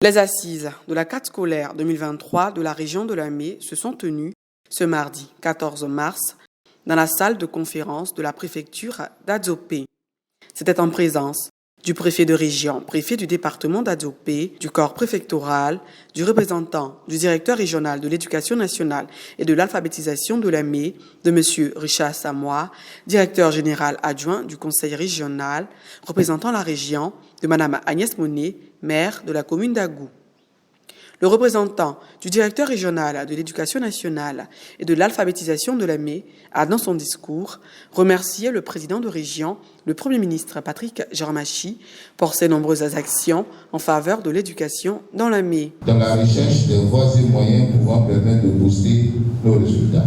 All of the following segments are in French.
Les assises de la carte scolaire 2023 de la région de Lamé se sont tenues ce mardi 14 mars dans la salle de conférence de la préfecture d'Adzopé. C'était en présence du préfet de région, préfet du département d'Adzopé, du corps préfectoral, du représentant du directeur régional de l'éducation nationale et de l'alphabétisation de Lamé, de M. Richard Samoa, directeur général adjoint du conseil régional, représentant la région, de Mme Agnès Monet, maire de la commune d'Agou. Le représentant du directeur régional de l'éducation nationale et de l'alphabétisation de Lamé a, dans son discours, remercié le président de région, le Premier ministre Patrick Jarmachi, pour ses nombreuses actions en faveur de l'éducation dans Lamé. Dans la recherche des voies et moyens pouvant permettre de booster nos résultats.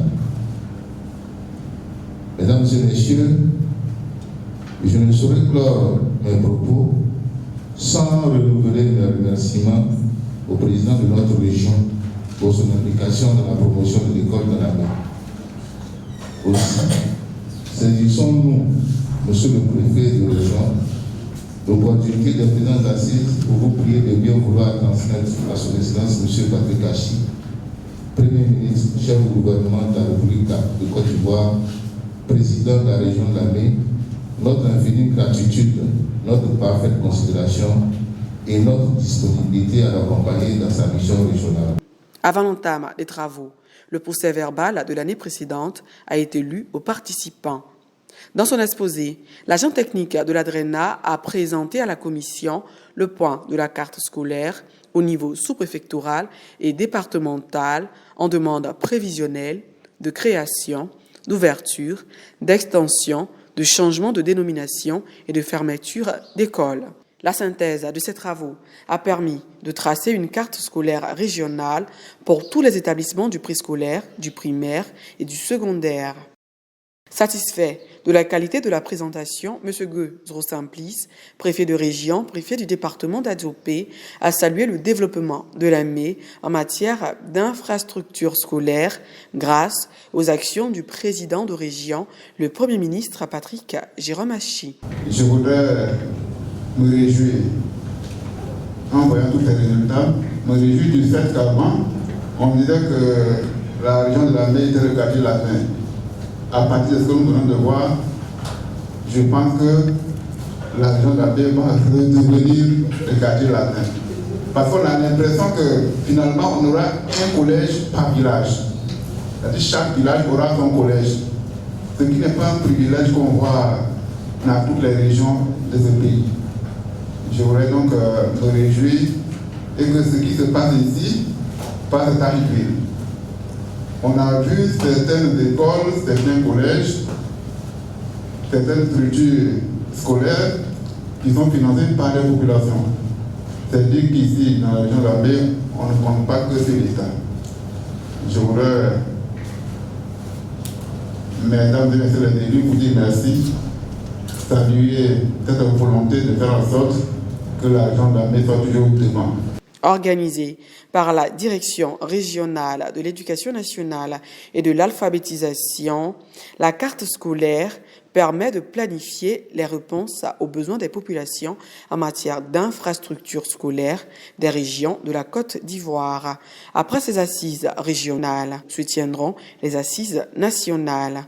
Mesdames et messieurs, je ne saurais clore mes propos sans renouveler mes remerciements au président de notre région pour son implication dans la promotion de l'école de Lamé. Aussi, saisissons-nous, monsieur le préfet de région, l'opportunité des présentes assises pour vous prier de bien vouloir transmettre à son excellence monsieur Patrick Hachi, Premier ministre, chef du gouvernement de la République de Côte d'Ivoire, président de la région de Lamé, notre infinie gratitude, notre parfaite considération et notre disponibilité à l'accompagner dans sa mission régionale. Avant l'entame des travaux, le procès-verbal de l'année précédente a été lu aux participants. Dans son exposé, l'agent technique de l'ADRENA a présenté à la commission le point de la carte scolaire au niveau sous-préfectoral et départemental en demande prévisionnelle de création, d'ouverture, d'extension, de changement de dénomination et de fermeture d'écoles. La synthèse de ces travaux a permis de tracer une carte scolaire régionale pour tous les établissements du préscolaire, du primaire et du secondaire. Satisfait de la qualité de la présentation, M. Gueux Zrosimplice, préfet de région, préfet du département d'Adzopé, a salué le développement de Lamé en matière d'infrastructures scolaires grâce aux actions du président de région, le Premier ministre Patrick Jarmachi. Je voudrais me réjouir, en voyant tous les résultats, me réjouir du fait qu'avant, on disait que la région de Lamé était le quartier latin. À partir de ce que nous venons de voir, je pense que la région de Lamé va redevenir le quartier latin. Parce qu'on a l'impression que finalement, on aura un collège par village. C'est-à-dire chaque village aura son collège. Ce qui n'est pas un privilège qu'on voit dans toutes les régions de ce pays. Je voudrais donc me réjouir et que ce qui se passe ici passe à arriver. On a vu certaines écoles, certains collèges, certaines structures scolaires qui sont financées par les populations. C'est-à-dire qu'ici, dans la région de Lamé, on ne compte pas que c'est l'État. Je voudrais, mesdames et messieurs les élus, vous dire merci, saluer cette volonté de faire en sorte que la région de Lamé soit toujours devant. Organisée par la Direction régionale de l'éducation nationale et de l'alphabétisation, la carte scolaire permet de planifier les réponses aux besoins des populations en matière d'infrastructures scolaires des régions de la Côte d'Ivoire. Après ces assises régionales, se tiendront les assises nationales.